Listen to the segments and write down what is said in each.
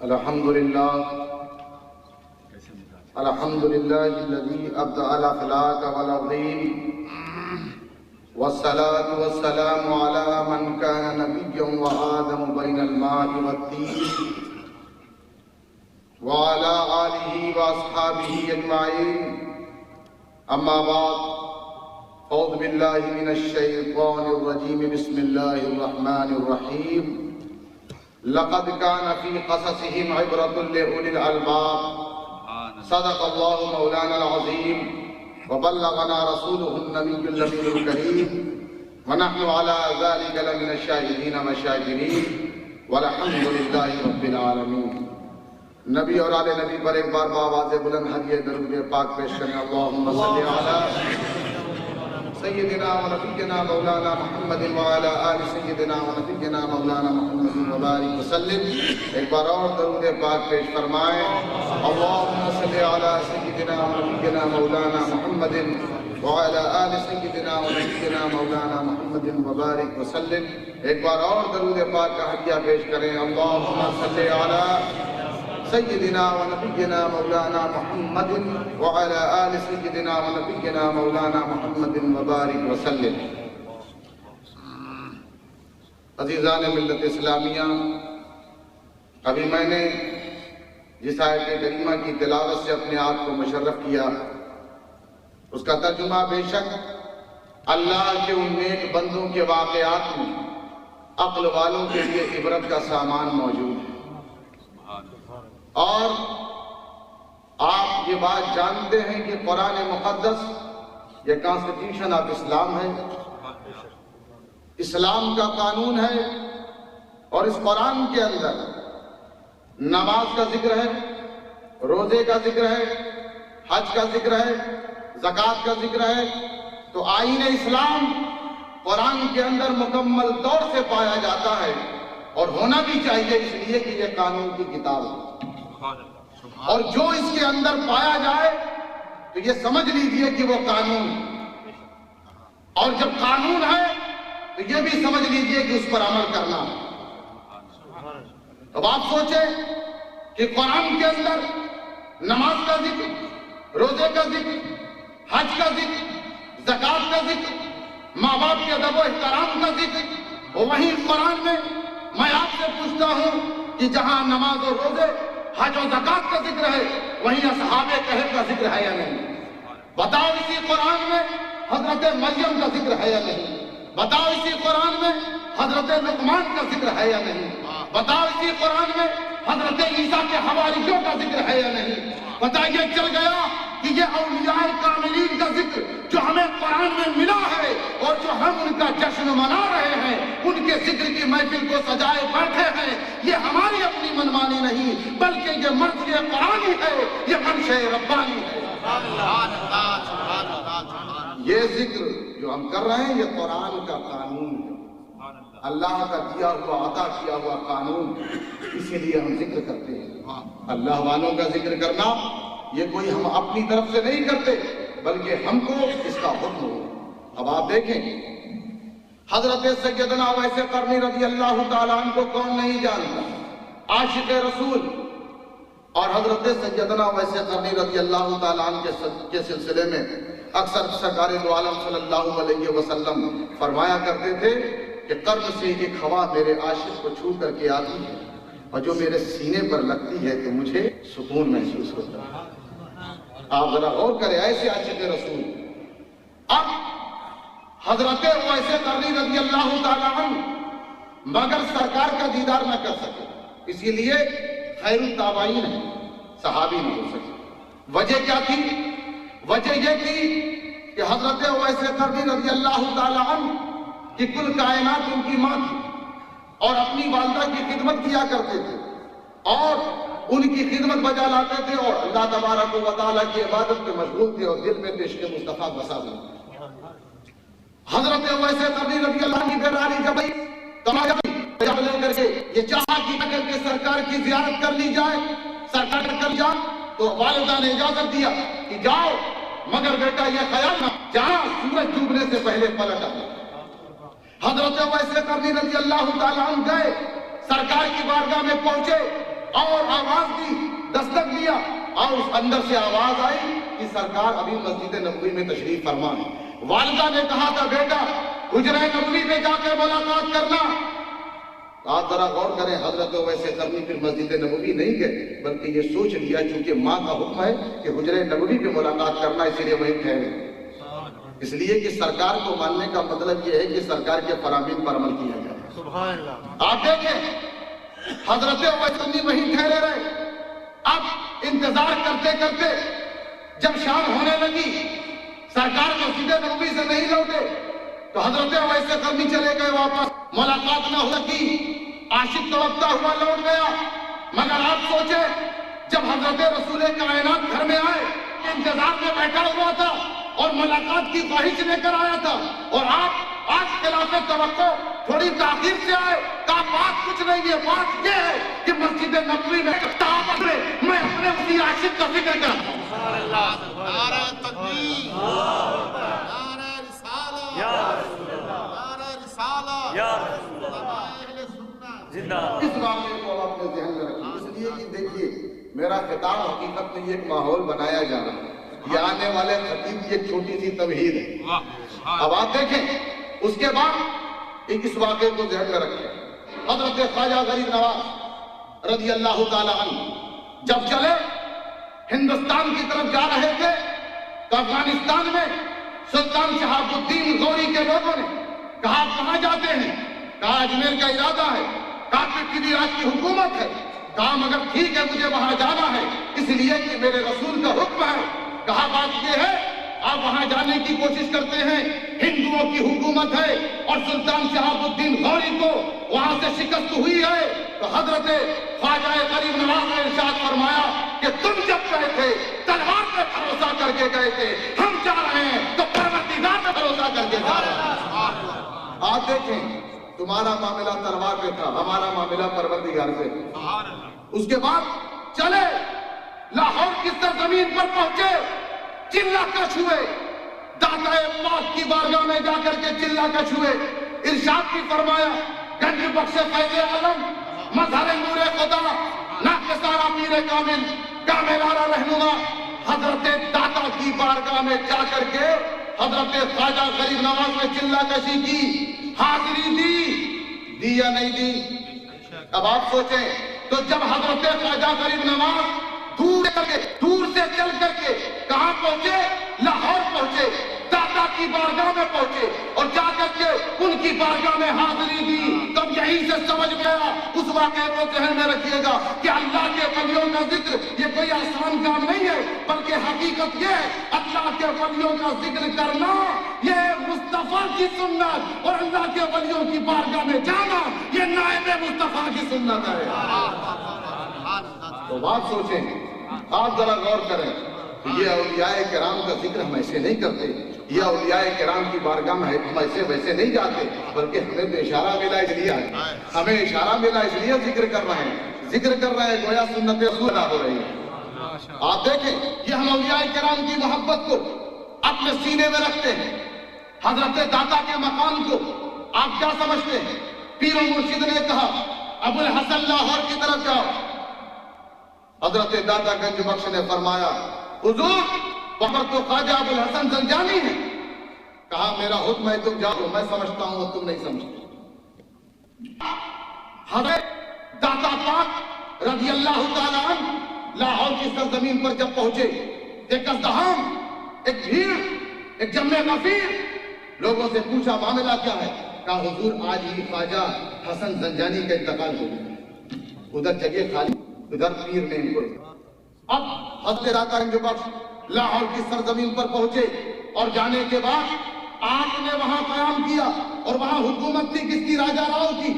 الحمدللہ الذی ابدع الاخلاق والعظیم والصلاة والسلام علی من کان نبیا وآدم بین الماء والطین وعلی آلہ واصحابہ اجمعین اما بعد اعوذ باللہ من الشیطان الرجیم بسم اللہ الرحمن الرحیم لقد كان في قصصهم عبرة لأولي الألباب صدق الله مولانا العظيم وبلغنا رسوله النبي الأمين الكريم ونحن على ذلك لمن الشاهدين والشاكرين والحمد لله رب العالمين. نبی اور آل نبی پر ایک بار بآواز بلند ہدیہ درود پاک پیش کریں. اللهم صل على سیدنا و نبینا مولانا محمد وعلی آل سیدنا و نبینا مولانا محمد وبارک وسلم. ایک بار اور درود پاک پیش فرمائیں. اللهم صل علی سیدنا و نبینا مولانا محمد وعلی آل سیدنا و نبینا مولانا محمد وبارک وسلم. ایک بار اور درود پاک کا ہدیہ پیش کریں. اللهم صل علی سیدنا و نبینا مولانا محمد وعلی آل سیدنا و نبینا مولانا محمد وبارک وسلم. عزیزان ملت اسلامیہ، ابھی میں نے جس آیت کریمہ کی تلاوت سے اپنے آپ کو مشرف کیا، اس کا ترجمہ بے شک اللہ کے ان نیک بندوں کے واقعات میں عقل والوں کے لیے عبرت کا سامان موجود ہے. اور آپ یہ بات جانتے ہیں کہ قرآن مقدس یہ کانسٹیٹیوشن آف اسلام ہے، اسلام کا قانون ہے. اور اس قرآن کے اندر نماز کا ذکر ہے، روزے کا ذکر ہے، حج کا ذکر ہے، زکوٰۃ کا ذکر ہے. تو آئین اسلام قرآن کے اندر مکمل طور سے پایا جاتا ہے، اور ہونا بھی چاہیے اس لیے کہ یہ قانون کی کتاب ہے. اور جو اس کے اندر پایا جائے تو یہ سمجھ لیجئے کہ وہ قانون ہے، اور جب قانون ہے تو یہ بھی سمجھ لیجئے کہ اس پر عمل کرنا ہے. اب آپ سوچیں کہ قرآن کے اندر نماز کا ذکر، روزے کا ذکر، حج کا ذکر، زکوٰۃ کا ذکر، ماں باپ کے ادب و احترام کا ذکر، وہیں قرآن میں میں آپ سے پوچھتا ہوں کہ جہاں نماز اور روزے، حج و زکوٰۃ کا ذکر ہے، وہیں اصحاب کہف کا ذکر ہے یا نہیں؟ بتاؤ اسی قرآن میں حضرت مریم کا ذکر ہے یا نہیں؟ بتاؤ اسی قرآن میں حضرت لقمان کا ذکر ہے یا نہیں؟ بتاؤ اسی قرآن میں حضرت عیسیٰ کے حواریوں کا ذکر ہے یا نہیں؟ بتائیے چل گیا کہ یہ اولیاء کاملین کا ذکر جو ہمیں قرآن میں ملا ہے، اور جو ہم ان کا جشن منا رہے ہیں، ان کے ذکر کی محفل کو سجائے بیٹھے ہیں، یہ ہماری اپنی منمانی نہیں بلکہ یہ مرض قرآنی ہے، یہ منشأ ربانی ہے. یہ ذکر جو ہم کر رہے ہیں یہ قرآن کا قانون ہے، اللہ کا دیا ہوا عطا کیا ہوا قانون، اسی لیے ہم ذکر کرتے ہیں. اللہ والوں کا ذکر کرنا یہ کوئی ہم اپنی طرف سے نہیں کرتے بلکہ ہم کو اس کا حکم ہو. اب آپ دیکھیں حضرت سیدنا اویس قرنی رضی اللہ تعالیٰ عنہ کو کون نہیں جانتا، عاشق رسول. اور حضرت سیدنا اویس قرنی رضی اللہ تعالیٰ عنہ کے سلسلے میں اکثر سرکار دو عالم صلی اللہ علیہ وسلم فرمایا کرتے تھے کہ قرن سے ایک ہوا میرے عاشق کو چھو کر کے آتی ہے، اور جو میرے سینے پر لگتی ہے تو مجھے سکون محسوس ہوتا ہے. آپ ذرا غور کریں، ایسے عاشق رسول. اب حضرت اویس قرنی رضی اللہ تعالیٰ عنہ مگر سرکار کا دیدار نہ کر سکے، اسی لیے خیر التابعین ہے، صحابی نہ ہو سکے. وجہ کیا تھی؟ وجہ یہ تھی کہ حضرت اویس قرنی رضی اللہ تعالیٰ عنہ کی کل کائنات ان کی ماں تھی، اور اپنی والدہ کی خدمت کیا کرتے تھے، اور ان کی خدمت بجا لاتے تھے، اور اللہ تبارک و تعالیٰ کی عبادت میں مشغول تھے، اور دل میں عشق مصطفیٰ بسا ہوئے. حضرت اویس قرنی رضی اللہ عنہ کی بیداری جب آئی تو لے کر کے یہ چاہا کہ اگر کہ سرکار کی زیارت کر لی جائے، سرکار کر جائے، تو والدہ نے اجازت دیا کہ جاؤ، مگر بیٹا یہ خیال نہ جہاں سورج ڈوبنے سے پہلے پلٹ آئے. حضرت اویس قرنی رضی اللہ تعالیٰ عنہ گئے، سرکار کی بارگاہ میں پہنچے، اور آواز دی، دستک دیا، اور اس اندر سے آواز آئی کہ سرکار ابھی مسجد نبوی میں تشریف فرما ہے۔ والدہ نے کہا تھا بیٹا حجرہ نبوی میں جا کے ملاقات کرنا۔ آپ ذرا غور کریں، حضرت ویسے کرنی پھر مسجد نبوی نہیں گئے، بلکہ یہ سوچ لیا چونکہ ماں کا حکم ہے کہ حجرہ نبوی پہ ملاقات کرنا، اسی لیے وہیں ٹھہرے۔ اس لیے کہ سرکار کو ماننے کا مطلب یہ ہے کہ سرکار کے فرامین پر عمل کیا جائے۔ سبحان اللہ۔ آپ دیکھیں حضرت ویسے وہیں ٹھہرے رہے۔ اب انتظار کرتے کرتے جب شام ہونے لگی، سرکار مسجد نبوی سے نہیں لوٹے تو حضرت ویسے کرنی چلے گئے واپس، ملاقات نہ ہو سکی، عاشق تڑپتا ہوا لوٹ گیا۔ مگر آپ سوچے جب حضرت رسول کائنات گھر میں آئے، انتظار میں بیٹھا ہوا تھا اور ملاقات کی خواہش لے کر آیا تھا، اور آپ آج خلاف توقع تھوڑی تاخیر سے آئے، کہا بات کچھ نہیں ہے، بات یہ ہے کہ مسجد نبوی میں میں اپنے اسی عاشق کا ذکر کرتا ہوں۔ نعرہ تکبیر، نعرہ رسالہ، نعرہ رسالہ، اہل سنت زندہ۔ اس واقعے کو آپ اپنے ذہن میں رکھیں، اس لیے کہ دیکھیے میرا خطاب حقیقت میں یہ ایک ماحول بنایا جا رہا ہے، یہ آنے والے خطیب کی ایک چھوٹی سی تمہید ہے۔ اب آپ دیکھیں اس کے بعد اس واقعے کو ذہن میں رکھیں، حضرت خواجہ غریب نواز رضی اللہ تعالی عنہ جب چلے ہندوستان کی طرف جا رہے تھے تو افغانستان میں سلطان شہاب الدین غوری کے لوگوں نے کہا کہاں جاتے ہیں؟ کہا اجمیر کا ارادہ ہے، کہا پرتھوی راج کی حکومت ہے، کہا مگر ٹھیک ہے مجھے وہاں جانا ہے اس لیے کہ میرے رسول کا حکم ہے۔ کہا بات یہ ہے آپ وہاں جانے کی کوشش کرتے ہیں، ہندوؤں کی حکومت ہے اور سلطان شہاب الدین غوری کو وہاں سے شکست ہوئی ہے۔ تو حضرت خواجہ غریب نواز نے ارشاد فرمایا کہ تم جب گئے تھے تلوار پہ بھروسہ کر کے گئے تھے، ہم جا رہے ہیں تو پروردگار پہ بھروسہ کر کے جا رہے ہیں۔ آپ دیکھیں تمہارا معاملہ تلوار پہ تھا، ہمارا معاملہ پروردگار پہ۔ اس کے بعد چلے لاہور کی سرزمین پر پہنچے، چلہ کش ہوئے، داتا پاک کی بارگاہ میں جا کر کے چلہ کش ہوئے۔ ارشاد بھی فرمایا گنج بخش فیض عالم، مظہر نور خدا، ناقصارہ پیر کامل، کاملارہ رہنما، حضرت داتا کی بارگاہ میں جا کر کے حضرت خواجہ غریب نواز نے چلہ کشی کی، حاضری دی یا نہیں دی؟ اب آپ سوچیں تو جب حضرت خواجہ غریب نواز دور سے چل کر کے کہاں پہنچے؟ لاہور پہنچے، داتا کی بارگاہ میں پہنچے اور جا کر کے ان کی بارگاہ میں حاضری دی۔ تب یہیں سے سمجھ گیا، اس واقعے کو ذہن میں رکھیے گا کہ اللہ کے ولیوں کا ذکر یہ کوئی آسان کام نہیں ہے، بلکہ حقیقت یہ ہے اللہ کے ولیوں کا ذکر کرنا یہ مصطفیٰ کی سنت، اور اللہ کے ولیوں کی بارگاہ میں جانا یہ نائب مصطفیٰ کی سنت ہے۔ تو بات سوچیں، آپ ذرا غور کریں، یہ اولیاء کرام کا ذکر ہم ایسے نہیں کرتے، یہ اولیاء کرام کی بارگاہ میں ہم ایسے ویسے نہیں جاتے، بلکہ ہمیں تو اشارہ ملا اس لیے ہے، ہمیں اشارہ ملا اس لیے ذکر کر رہے ہیں، ذکر کر رہے ہیں گویا سنت رسول ادا ہو رہی ہے۔ آپ دیکھیں یہ ہم اولیاء کرام کی محبت کو اپنے سینے میں رکھتے ہیں، حضرت داتا کے مقام کو آپ کیا سمجھتے ہیں؟ پیر و مرشد نے کہا ابو الحسن لاہور کی طرف جاؤ، حضرت داتا گنج بخش نے فرمایا حضور وہاں تو خواجہ ابو الحسن زنجانی ہے۔ کہا میرا حکم ہے تم جاؤ، میں سمجھتا ہوں اور تم نہیں سمجھتے۔ حضرت داتا پاک رضی اللہ تعالیٰ عنہ لاہور کی سرزمین پر جب پہنچے، ایک ازدحام، ایک بھیڑ، ایک جمع غفیر، لوگوں سے پوچھا معاملہ کیا ہے؟ کہا حضور آج ہی خواجہ حسن زنجانی کا انتقال ہو گیا، ادھر جگہ خالی، ادھر پیر نے ان کو۔ اب حضرت داتا گنج بخش لاہور کی سرزمین پر پہنچے اور جانے کے بعد آپ نے وہاں قیام کیا، اور وہاں حکومت تھی کس کی؟ راجہ راؤ کی،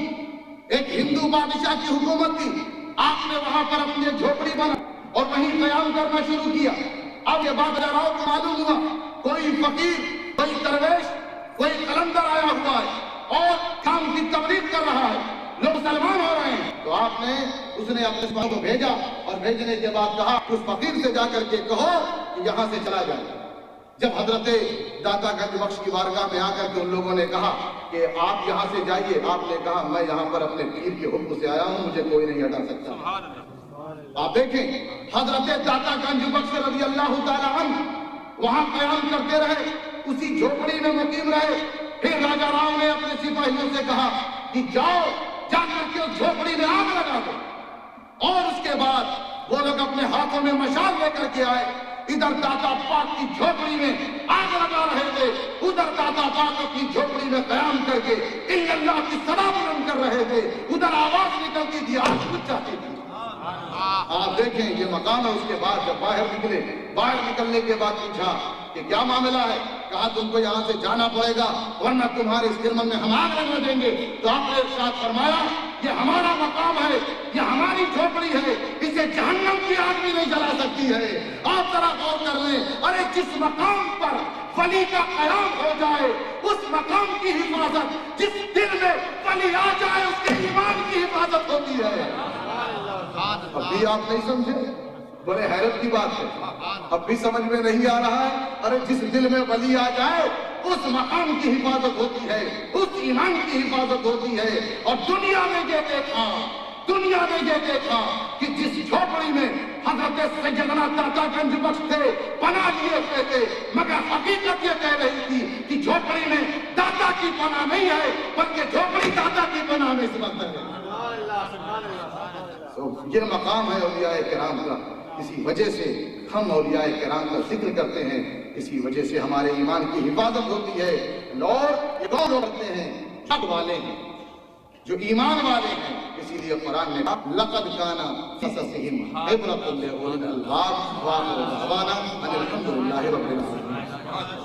ایک ہندو بادشاہ کی حکومت تھی۔ آپ نے وہاں پر اپنی جھوپڑی بنا اور وہیں قیام کرنا شروع کیا۔ اب یہ بات راجہ راؤ کو معلوم ہوا کوئی فقیر، کوئی درویش، کوئی قلندر آیا ہوا ہے اور کام کی تبلیغ کر رہا ہے، لوگ مسلمان ہو رہے ہیں۔ تو آپ نے اس نے اپنے سپاہ کو بھیجا اور بھیجنے کے بعد کہا اس فقیر سے جا کر کے کہو کہ یہاں سے چلا جائے۔ جب حضرت داتا گنج بخش کی بارگاہ میں آ کر کے ان لوگوں نے کہا کہ آپ یہاں سے جائیے، آپ نے کہا میں یہاں پر اپنے پیر کے حکم سے آیا ہوں، مجھے کوئی نہیں ہٹا سکتا۔ آپ دیکھیں حضرت داتا گنج بخش رضی اللہ تعالیٰ عنہ وہاں قیام کرتے رہے، اسی جھوپڑی میں مقیم رہے. پھر راجا رام نے اپنے سپاہیوں سے کہا کہ جاؤ جا کر کے اس جھوپڑی میں آگ لگا دو. اور اس کے بعد وہ لوگ اپنے ہاتھوں میں مشال لے کر کے آئے. ادھر داتا پاک کی جھوپڑی میں آگ لگا رہے تھے، ادھر داتا پاک اپنی جھوپڑی میں قیام کر کے اللہ کی صدا بلند کر رہے تھے. ادھر آواز نکلتی تھی، آگ بجھ جاتی تھی. آپ دیکھیں یہ مقام ہے. اس کے بعد جب باہر نکلے، باہر نکلنے کے بعد پوچھا کہ کیا معاملہ ہے؟ کہا تم کو یہاں سے جانا پڑے گا ورنہ تمہارے اس خرمن میں ہم آگ لگنے دیں گے. تو آپ نے ارشاد فرمایا یہ ہمارا مقام ہے، یہ ہماری جھوپڑی ہے، اسے جہنم کی آگ بھی نہیں جلا سکتی ہے. آپ ذرا غور کر لیں، ارے جس مقام پر ولی کا قیام ہو جائے اس مقام کی حفاظت، جس دل میں ولی آ جائے اس کے ایمان کی حفاظت ہوتی ہے. اب بھی آپ نہیں سمجھے؟ بڑے حیرت کی بات ہے. اب بھی سمجھ میں نہیں آ رہا ہے. ارے جس دل میں ولی آ جائے اس مقام کی حفاظت ہوتی ہے، اس ایمان کی حفاظت ہوتی ہے. اور دنیا نے یہ دیکھا کہ جس جھوپڑی میں حضرت سیدنا داتا گنج بخش تھے پناہ لیے ہوئے تھے، مگر حقیقت یہ کہہ رہی تھی کہ جھوپڑی میں داتا کی پناہ نہیں ہے بلکہ جھوپڑی داتا کی پناہ میں اس وقت ہے. یہ مقام ہے اولیاء کرام کا. اسی وجہ سے ہم اولیاء کرام کا ذکر کرتے ہیں، اسی وجہ سے ہمارے ایمان کی حفاظت ہوتی ہے. اور یہ کون لوگ ہوتے ہیں؟ حق والے ہیں، جو ایمان والے ہیں. اسی لیے قرآن نے لقد کان فی قصصہم عبرۃ لأولی الالباب وآخر دعوانا ان الحمد للہ رب العالمین.